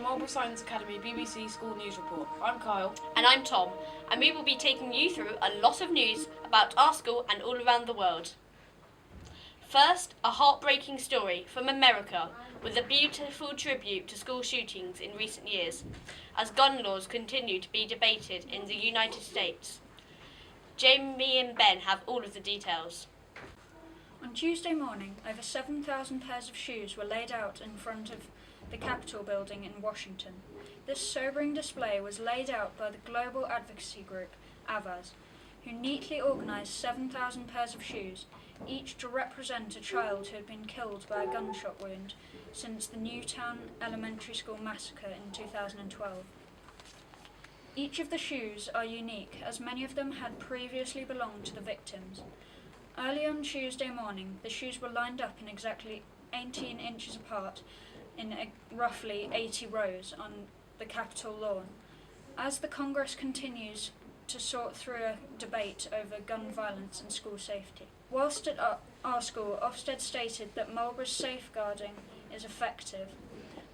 Marlborough Science Academy BBC School News Report. I'm Kyle. And I'm Tom, and we will be taking you through a lot of news about our school and all around the world. First, a heartbreaking story from America with a beautiful tribute to school shootings in recent years, as gun laws continue to be debated in the United States. Jamie and Ben have all of the details. On Tuesday morning, over 7,000 pairs of shoes were laid out in front of the Capitol building in Washington. This sobering display was laid out by the global advocacy group, AVAS, who neatly organised 7,000 pairs of shoes, each to represent a child who had been killed by a gunshot wound since the Newtown Elementary School massacre in 2012. Each of the shoes are unique, as many of them had previously belonged to the victims. Early on Tuesday morning, the shoes were lined up in exactly 18 inches apart in roughly 80 rows on the Capitol lawn. As the Congress continues to sort through a debate over gun violence and school safety. Whilst at our school, Ofsted stated that Marlborough's safeguarding is effective.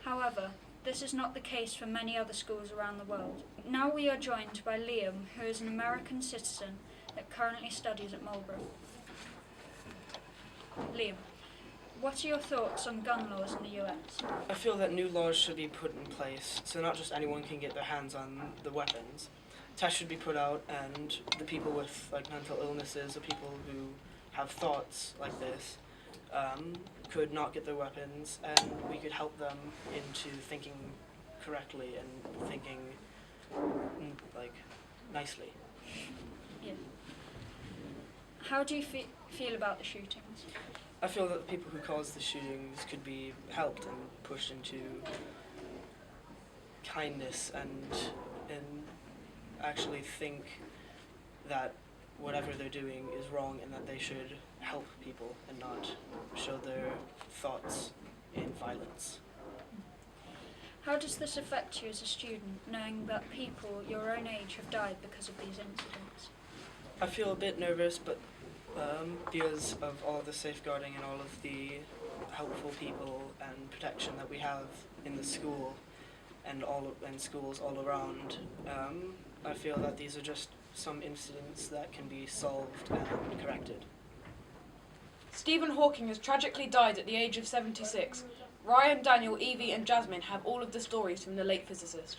However, this is not the case for many other schools around the world. Now we are joined by Liam, who is an American citizen that currently studies at Marlborough. Liam, what are your thoughts on gun laws in the US? I feel that new laws should be put in place so not just anyone can get their hands on the weapons. Tests should be put out, and the people with mental illnesses or people who have thoughts like this could not get their weapons, and we could help them into thinking correctly and thinking nicely. Yeah. How do you feel about the shootings? I feel that the people who caused the shootings could be helped and pushed into kindness and actually think that whatever they're doing is wrong and that they should help people and not show their thoughts in violence. How does this affect you as a student, knowing that people your own age have died because of these incidents? I feel a bit nervous, but because of all of the safeguarding and all of the helpful people and protection that we have in the school and schools all around, I feel that these are just some incidents that can be solved and corrected. Stephen Hawking has tragically died at the age of 76. Ryan, Daniel, Evie and Jasmine have all of the stories from the late physicist.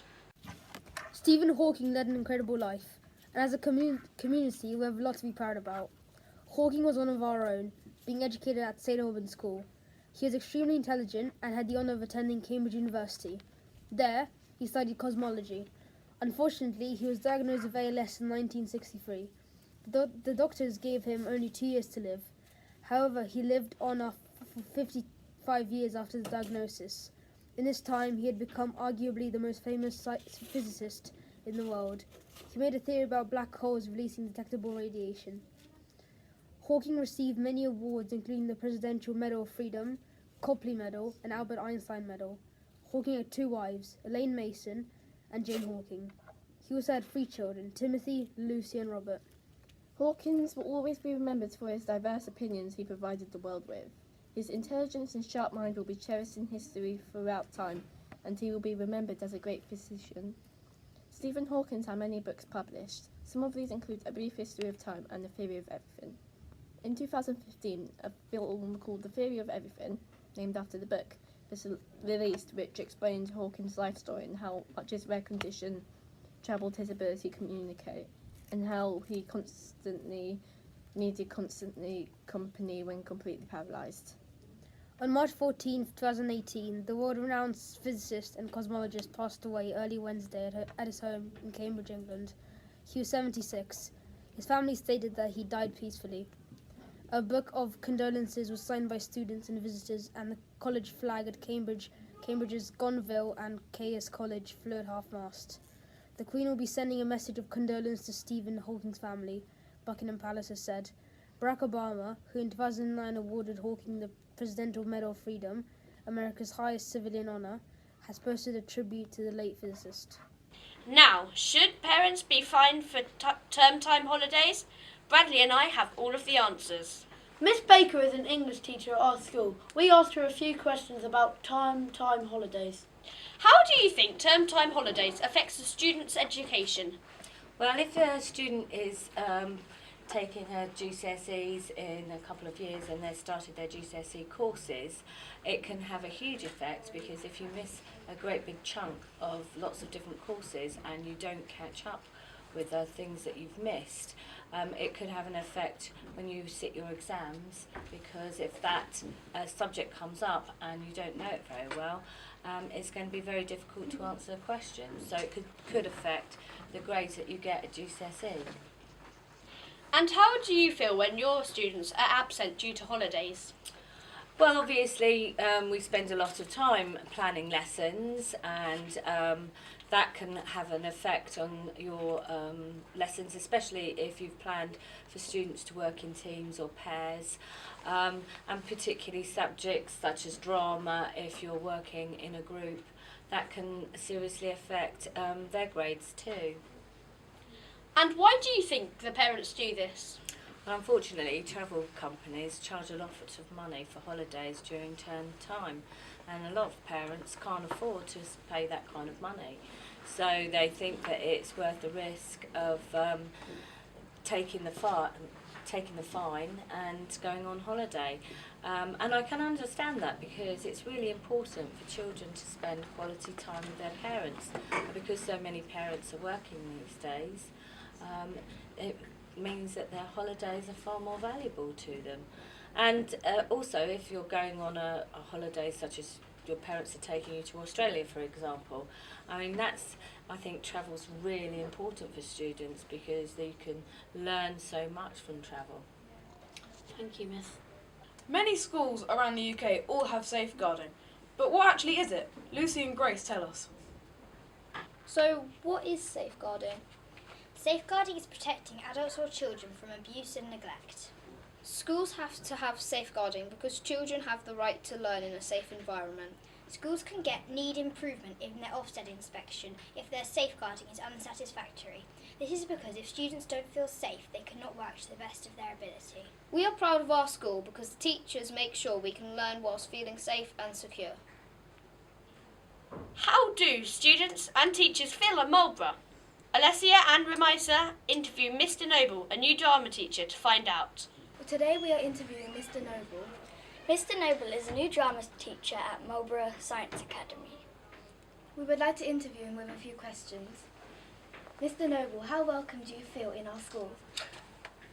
Stephen Hawking led an incredible life, and as a community we have a lot to be proud about. Hawking was one of our own, being educated at St Albans School. He was extremely intelligent and had the honour of attending Cambridge University. There, he studied cosmology. Unfortunately, he was diagnosed with ALS in 1963. The doctors gave him only 2 years to live. However, he lived on for 55 years after the diagnosis. In this time, he had become arguably the most famous physicist in the world. He made a theory about black holes releasing detectable radiation. Hawking received many awards, including the Presidential Medal of Freedom, Copley Medal, and Albert Einstein Medal. Hawking had 2 wives, Elaine Mason and Jane Hawking. He also had 3 children, Timothy, Lucy and Robert. Hawkins will always be remembered for his diverse opinions he provided the world with. His intelligence and sharp mind will be cherished in history throughout time, and he will be remembered as a great physician. Stephen Hawking had many books published. Some of these include A Brief History of Time and The Theory of Everything. In 2015, a film called The Theory of Everything, named after the book, was released, which explained Hawking's life story and how much his rare condition troubled his ability to communicate, and how he constantly needed company when completely paralysed. On March 14, 2018, the world-renowned physicist and cosmologist passed away early Wednesday at his home in Cambridge, England. He was 76. His family stated that he died peacefully. A book of condolences was signed by students and visitors, and the college flag at Cambridge's Gonville and Caius College flew at half-mast. The Queen will be sending a message of condolence to Stephen Hawking's family, Buckingham Palace has said. Barack Obama, who in 2009 awarded Hawking the Presidential Medal of Freedom, America's highest civilian honour, has posted a tribute to the late physicist. Now, should parents be fined for term time holidays? Bradley and I have all of the answers. Miss Baker is an English teacher at our school. We asked her a few questions about term time holidays. How do you think term time holidays affects a student's education? Well, if a student is taking her GCSEs in a couple of years and they've started their GCSE courses, it can have a huge effect, because if you miss a great big chunk of lots of different courses and you don't catch up with the things that you've missed, it could have an effect when you sit your exams, because if that subject comes up and you don't know it very well, it's going to be very difficult to answer a question. So it could affect the grades that you get at GCSE. And how do you feel when your students are absent due to holidays? Well, obviously, we spend a lot of time planning lessons, and that can have an effect on your lessons, especially if you've planned for students to work in teams or pairs, and particularly subjects such as drama. If you're working in a group, that can seriously affect their grades too. And why do you think the parents do this? Well, unfortunately, travel companies charge a lot of money for holidays during term time, and a lot of parents can't afford to pay that kind of money. So they think that it's worth the risk of taking the fine and going on holiday. And I can understand that, because it's really important for children to spend quality time with their parents. And because so many parents are working these days, it means that their holidays are far more valuable to them. And also, if you're going on a holiday such as your parents are taking you to Australia, for example, I mean, I think travel's really important for students, because they can learn so much from travel. Thank you, Miss. Many schools around the UK all have safeguarding, but what actually is it? Lucy and Grace tell us. So, what is safeguarding? Safeguarding is protecting adults or children from abuse and neglect. Schools have to have safeguarding because children have the right to learn in a safe environment. Schools can need improvement in their Ofsted inspection if their safeguarding is unsatisfactory. This is because if students don't feel safe, they cannot work to the best of their ability. We are proud of our school because the teachers make sure we can learn whilst feeling safe and secure. How do students and teachers feel at Marlborough? Alessia and Ramisa interview Mr. Noble, a new drama teacher, to find out. Today we are interviewing Mr. Noble. Mr. Noble is a new drama teacher at Marlborough Science Academy. We would like to interview him with a few questions. Mr. Noble, how welcome do you feel in our school?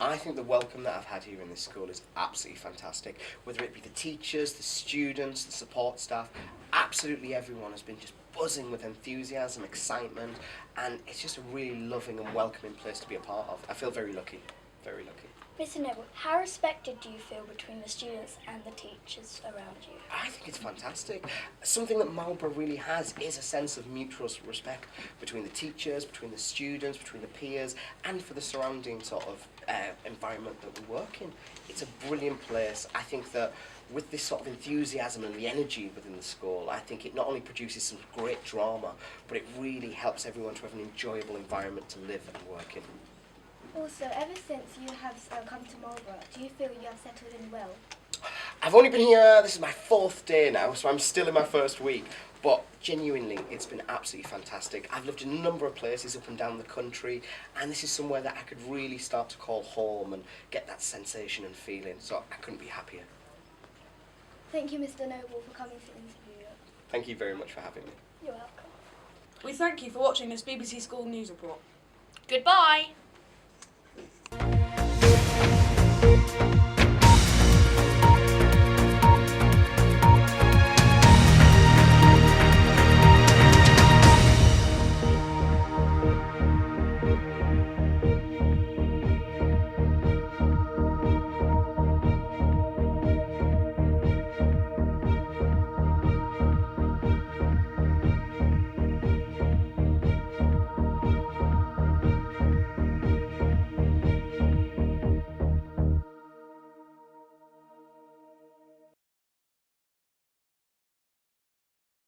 I think the welcome that I've had here in this school is absolutely fantastic. Whether it be the teachers, the students, the support staff, absolutely everyone has been just buzzing with enthusiasm, excitement, and it's just a really loving and welcoming place to be a part of. I feel very lucky, very lucky. Mr. Noble, how respected do you feel between the students and the teachers around you? I think it's fantastic. Something that Marlborough really has is a sense of mutual respect between the teachers, between the students, between the peers, and for the surrounding sort of environment that we work in. It's a brilliant place. I think that with this sort of enthusiasm and the energy within the school, I think it not only produces some great drama, but it really helps everyone to have an enjoyable environment to live and work in. Also, ever since you have come to Marlborough, do you feel you have settled in well? I've only been here, this is my 4th day now, so I'm still in my first week, but genuinely it's been absolutely fantastic. I've lived in a number of places up and down the country, and this is somewhere that I could really start to call home and get that sensation and feeling, so I couldn't be happier. Thank you, Mr. Noble, for coming to interview us. Thank you very much for having me. You're welcome. We thank you for watching this BBC School News Report. Goodbye!